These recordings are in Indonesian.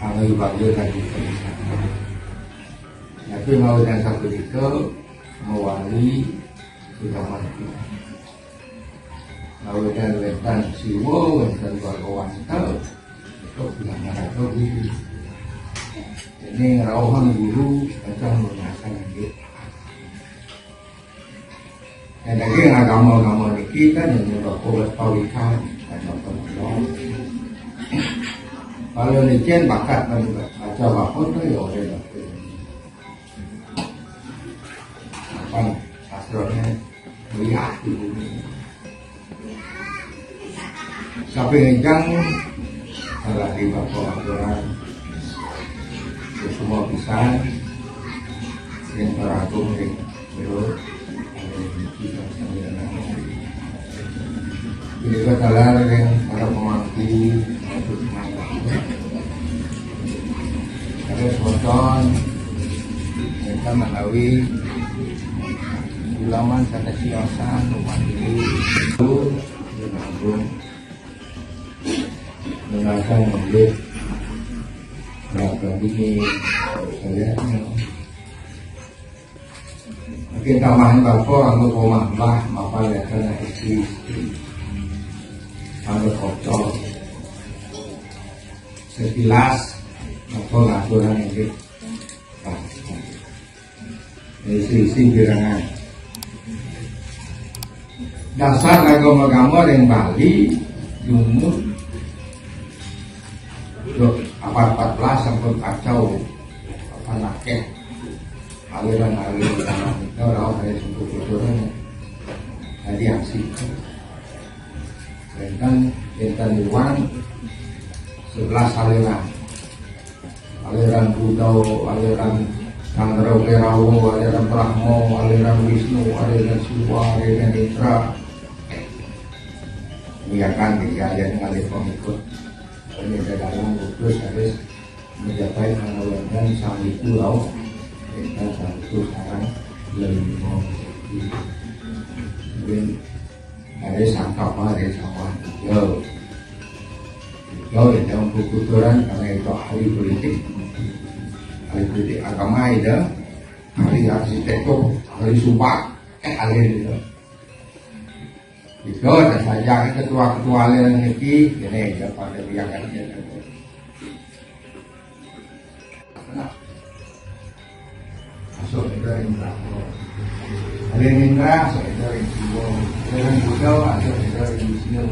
Kalau ibadah tadi tapi mau dan satu itu mewali sudah mati. Mau dan wetan siwo wetan warga itu sudah mereka guru. Ini rauhan guru macam mengatakan gitu. Dan lagi agama-agama kita yang berkobat pawikan dan penolong. Kalau licin bakat baca apapun tuh ya udah apa sastranya melihat di bumi. Sampai ngencang salah di bapak aturan semua bisa yang teragung yang berut ini katalah yang para pemangku untuk ada sponsor mereka melalui ulaman kata siosan rumah ini itu menanggung mengasah mobil berapa ini saya mungkin tambahan bapak anggo rumah bah bapak lihat sana istri anggo kocok sekilas bapak ngaturan ini isi birangan dasar agama-agama yang Bali lumut 14 sampai kacau apa nakeh aliran-aliran itu orang dari suku kulturnya tadi aksi dan luar 11 aliran Budau, aliran Chandra Kerawo, aliran Brahmo, aliran Wisnu, aliran Siwa, aliran Indra ini akan dikalian oleh pengikut ini dalam kudus harus mencapai dan sampai pulau kita satu sekarang lebih mau mungkin ada sangkap ada sama yo dalam kulturan karena itu ahli politik agama itu ahli arsitektur ahli sumpah ahli itu ada saja ketua-ketua aliran ini ya pada biarkan dia masuk dari Brahmo aliran Indra masuk dari Siwo aliran Budau masuk dari Wisnu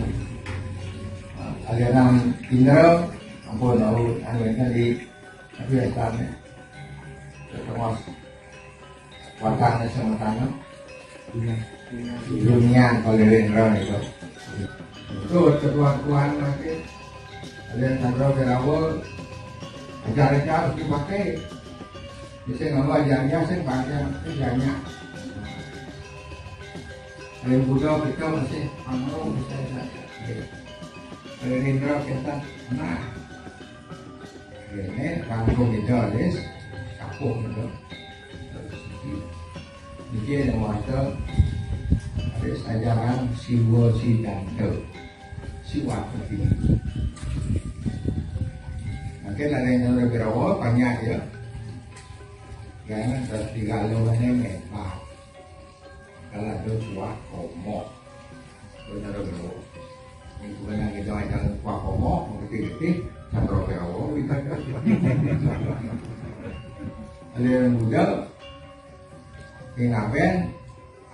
aliran Indra ampun aliran di tapi asalnya ketemu watangnya sama tanah dunia kalau Indra itu ketua-ketuaan masih aliran Chandra Kerawo ajar-ajar harus dipakai. Saya nggak mau ajarnya, saya pakai ajarnya. Aliran Budau kita masih amro bisa saja. Aliran Indra kita nah ini kampung itu alis kampung itu. Jadi yang waktu ada ajaran Siwo Sidanto Siwa seperti itu. Mungkin ada yang lebih rawat banyak ya. Jangan tertinggalnya memang kalau ada kuah komo, benar benar. Ini bukan yang kita macam kuah komo, mengerti-ngerti, sampai berapa kita. Ada yang muda, ngapain?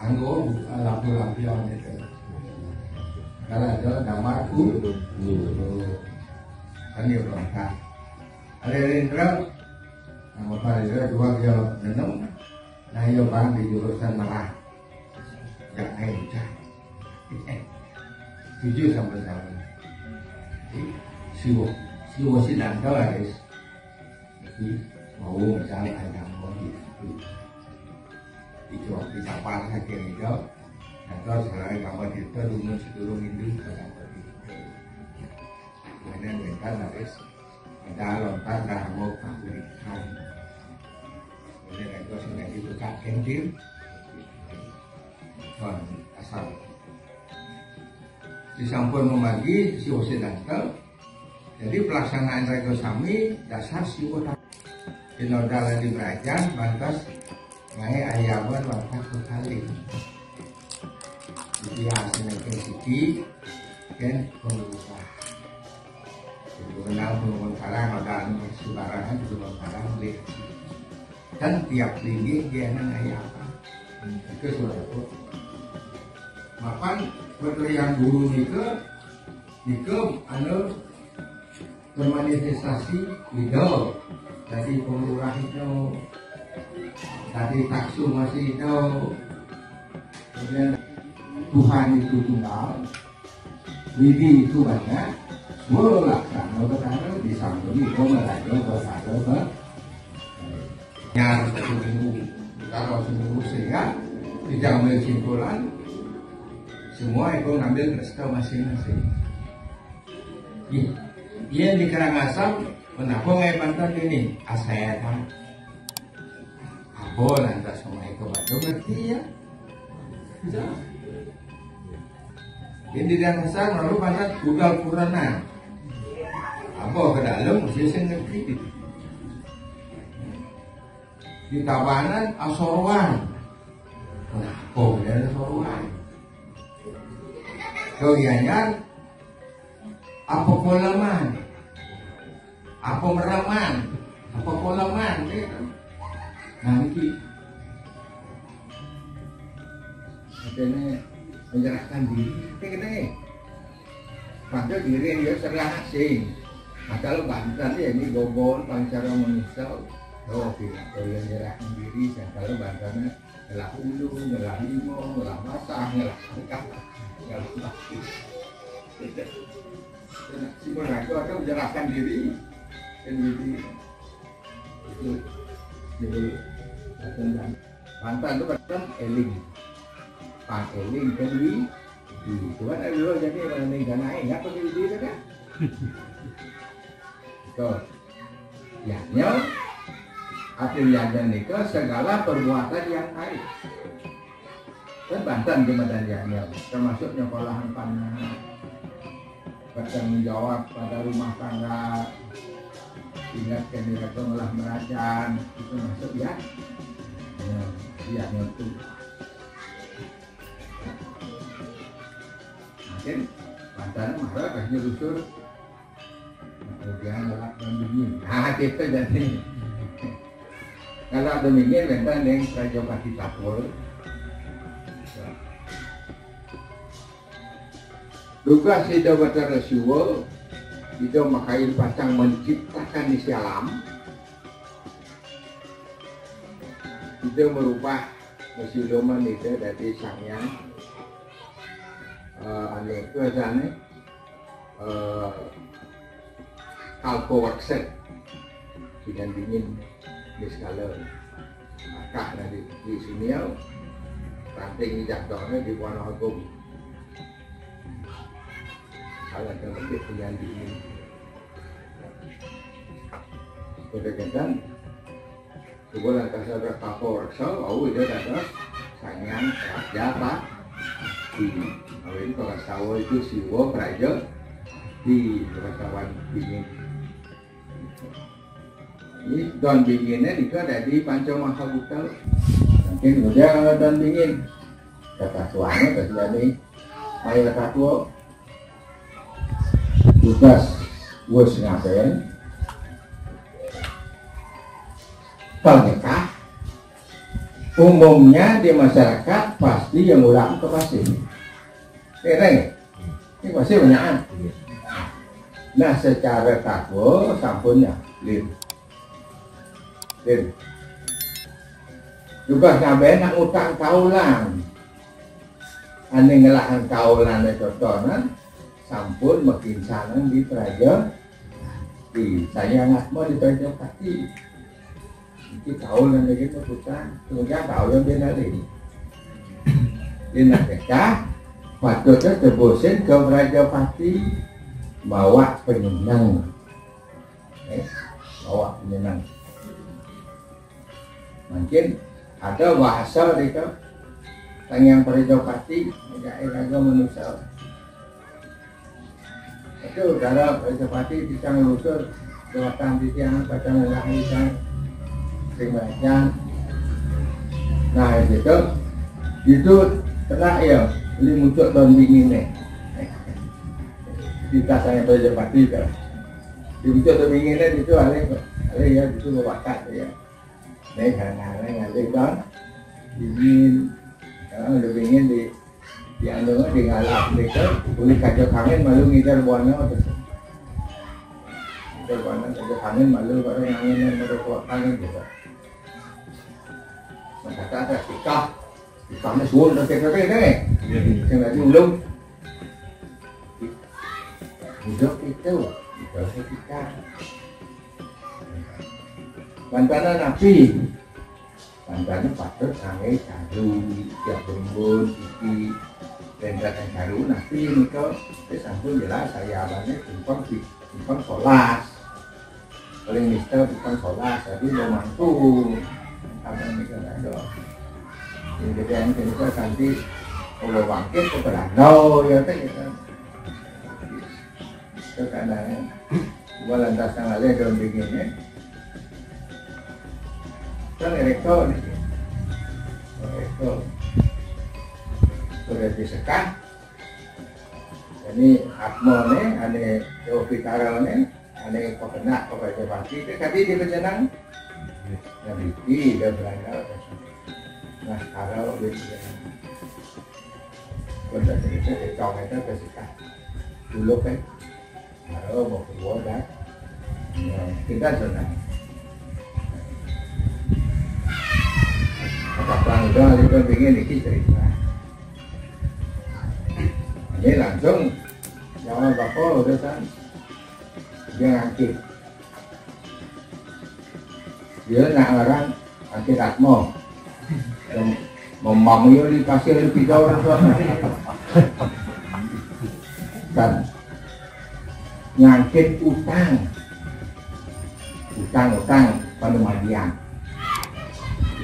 Anggo lampu-lampion itu. Kalau ada damar kan dia berangkat. Ada yang nama pada dua dia nenung, nah ia bang di jurusan marah, jangan naik hujan, 7 sampai 8. Siwo Sidanto guys, jadi mau misalnya ada mau itu dicapai sakit itu, atau selain kamu itu dulu sebelum itu dalam itu, kemudian mereka harus ada lontar dah mau kabulikan. Kemudian itu sudah dibuka kendir, kon asal. Disampun membagi si Sidanto, Jadi pelaksanaan Rego Sami dasar siwa dinodal di Brajan bantas ngai ayaman bantas sekali. Jadi hasilnya siki kan pengubah. Menang pengumuman karang nodal sembarangan pengumuman karang lihat. Dan tiap tinggi dia nang ayaman. Itu sudah itu. Makan yang guru Nike anu bermanifestasi itu dari pemurah itu dari taksu masih itu kemudian Tuhan itu tunggal widi itu banyak semua laksana berkata disambung itu mereka berkata yang kalau semua sehingga tidak ambil kesimpulan semua itu ngambil restu masing-masing. Dia di Karangasem menapung air pantan ini asetan. Apa lantas semua itu batu ngerti ya? Bisa. Ini di Karangasem lalu pantan ugal purana. Apa ke dalam mesti saya ngerti. Di Tabanan asorwan. Kenapa dia asorwan? Kegiatan apa polaman, apa meraman, apa polaman, nanti katanya menyerahkan diri, kita pada diri yang dia serah asing. Nah kalau bantan ya ini gobon, pancara menyesal, oh tidak, kalau yang menyerahkan diri, dan kalau bantannya ngelah ulu, ngelah limo, ngelah basah, ngelah angkat. Si mereka itu menjelaskan diri dan diri itu jadi pantan itu kan eling pan eling kan di cuman ada dulu jadi mana yang naik nggak pergi di itu kan itu ya nyel artinya nikah segala perbuatan yang baik. Dan Banten kemudiannya termasuk nyokolahan panah, bertanggung jawab pada rumah tangga, ingatkan mereka ngolah merajan, itu masuk ya, ya itu. Mungkin Banten marah kasih lusur, kemudian ngelak dan dingin. Nah kita jadi kalau demikian Banten yang Raja Pati Tapol. Tugas itu bertersuwo itu makail pacang menciptakan isi alam itu merubah musiluman itu dari sangnya aneh itu asalnya kalpo workset dengan dingin di skala maka dari di sini ranting jatuhnya di warna hukum kalau ada lebih dengan dingin kemudian sebuah langkah kapor oh itu ada sangan raja pak di ini kalau sawo itu siwo praja di kawan dingin ini don dinginnya itu ada di Panco Mahabutal mungkin udah don dingin kata tuanya terjadi air katuo tugas wes ngapain pernikahan umumnya di masyarakat pasti yang ulang ke pasti ini pasti banyak nah secara takwa sampunnya lin juga ngapain nak utang kaulan ane ngelahan kaulan itu contohnya sampun makin sanang di Praja di saya nggak mau di Praja Pati itu tahu yang lagi keputusan kemudian tahu yang dia lagi di mereka patutnya terbosan ke Praja Pati bawa penyenang bawa penyenang mungkin ada bahasa itu yang Praja Pati agak manusia Itu kalau seperti pisang lusur, batang pisang, batang merah pisang, sing nah itu kena ya, beli muncul tahun dingin nih. Kita saya seperti itu. Di muncul tahun dingin itu ada ya itu bakat ya. Nih karena ada kan dingin, kalau udah dingin di anu di ngalap mereka boleh kacau kangen malu ngitar buana terus ngitar buana kacau kangen malu kalau angin dan kuat kangen gitu maka ada sikahnya suul dan sekretari deh yang lagi ulung hidup itu kita bantanan nabi bantanan patut sangai kadu tiap bumbun iki dan baru nanti ini kau sampun jelas saya abangnya timpang solas paling mister timpang solas jadi mau mantu abang ini kan ada ini kemudian kita nanti kalau bangkit ke berandau ya kan itu karena gua lantas tanggalnya daun begini kan elektro sudah disekat ini atmone ada opitarone ada kokenak kokenak pasti tadi di penjenang yang biki dan berangkat nah kalau begitu pada cerita kecong itu tersekat dulu kan kalau mau keluar dah kita senang apa itu ada begini cerita ini langsung jangan bapak udah kan dia ngangkit dia nak orang ngangkit atmo dan memamui di pasir di 3 orang tua dan ngangkit utang pada madian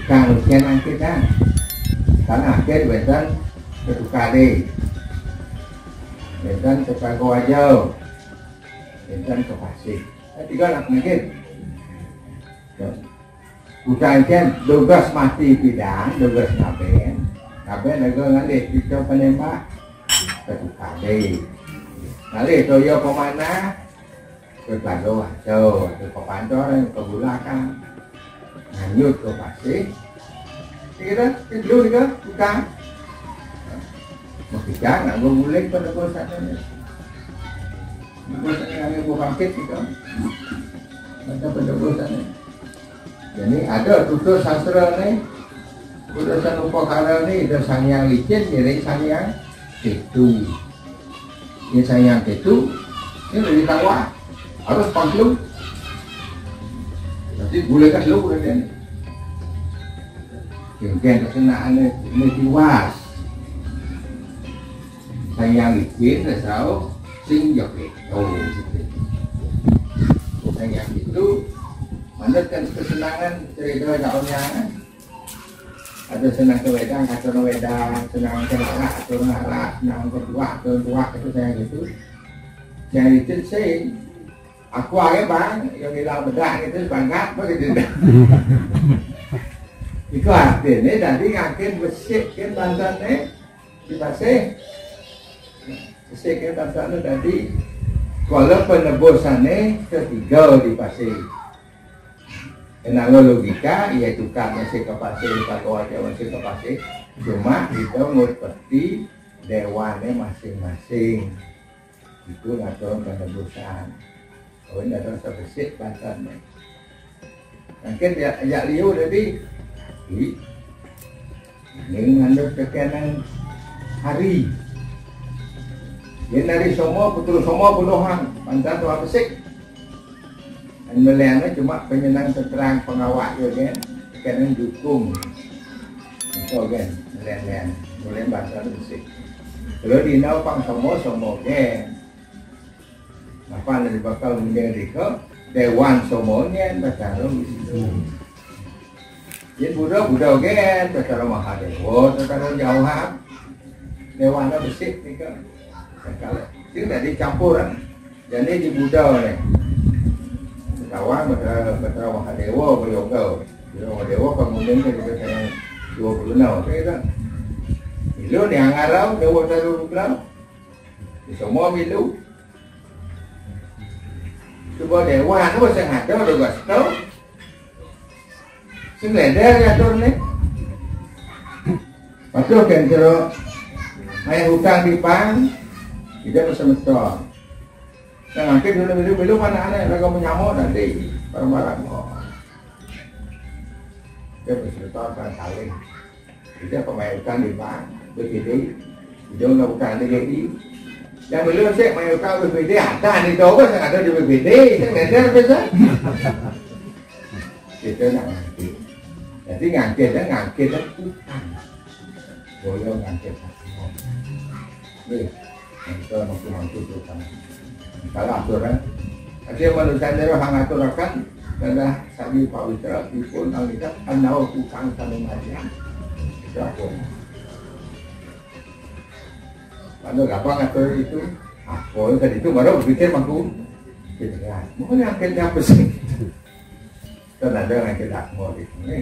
utang ujian ngangkit kan karena akhir betul satu kali dan ke Pagoajo dan ke Pasir 3 anak mungkin bukan kan dogas mati bidang dogas ngaben nego ngalih kita penembak satu kali ngalih toyo pemana ke Pagoajo ke Pantor ke Bulakan nganyut ke Pasir kita dulu juga bukan Makanya nggak boleh pada bosannya. Bosannya nggak mau bangkit gitu. Maka pada bosannya. Jadi ada tutur sastra nih. Urusan upakara nih ada sangyang licin, jadi sangyang ketu. Ini sangyang ketu. Ini lebih tawa. Harus pangklung. Jadi boleh kan lu boleh. Kemudian kesenaan ini tiwas. Sayang licin tahu sing joget sayang itu menurutkan kesenangan cerita daunnya ada senang ke wedang atau wedang senang ke anak atau anak senang ke tua itu sayang itu sayang itu sih aku aja bang yang bilang bedak itu bangkat begitu itu artinya tadi ngakin bersih kan bantannya dipasih sekitar sana tadi kalau penebusannya ketiga di pasir kenapa logika yaitu kan masih ke pasir kalau aja masih ke pasir cuma kita ngerti dewannya masing-masing itu ngatur penebusan kalau ini ada sebesar bantannya mungkin ya liu tadi ini ngandung kekenan hari dia dari semua betul semua penuhan pantas tua pesik dan melihatnya cuma penyenang terang pengawak juga kan dukung itu kan melihat bahasa pesik kalau di nau pang semua kan apa yang bakal menjadi ke dewan semuanya bahasa itu jadi Buddha kan bahasa Mahadewa bahasa jauhan dewan pesik nih kan kalau itu tidak dicampuran Jadi di Buddha ni, kawan betul Mahadewa beryoga. Mahadewa kemudian kita kena 20 tahun, kan? Milu ni angarau, dewa taruh ruklau. Semua milu. Cuba dewa tu sangat ada juga tahu. Sengaja atur ni. Betul kan kalau main hutang di bank, tidak bersama-sama. Nah, nanti dulu mana ada mereka menyamuk nanti barang-barang. Dia bercerita tentang saling. Dia pemain hutang di bank, begitu. Dia nggak hutang di GI. Yang belum saya main hutang berbeda, ada di toko saya ada di berbeda. Saya nggak ada biasa. Kita nak ngerti. Jadi ngangkit dan hutang. Boleh ngangkit semua. Ni, kita mampu tu kan. Kalau aturan, ada manusia yang hang aturakan, adalah sabi Pak Witra pun alkitab anau hutang sama macam. Itu aku. Kalau gampang atur itu, aku tadi itu baru berpikir mampu. Kita lihat, mau ngangkit apa sih? Kita ada ngangkit aku mau di sini.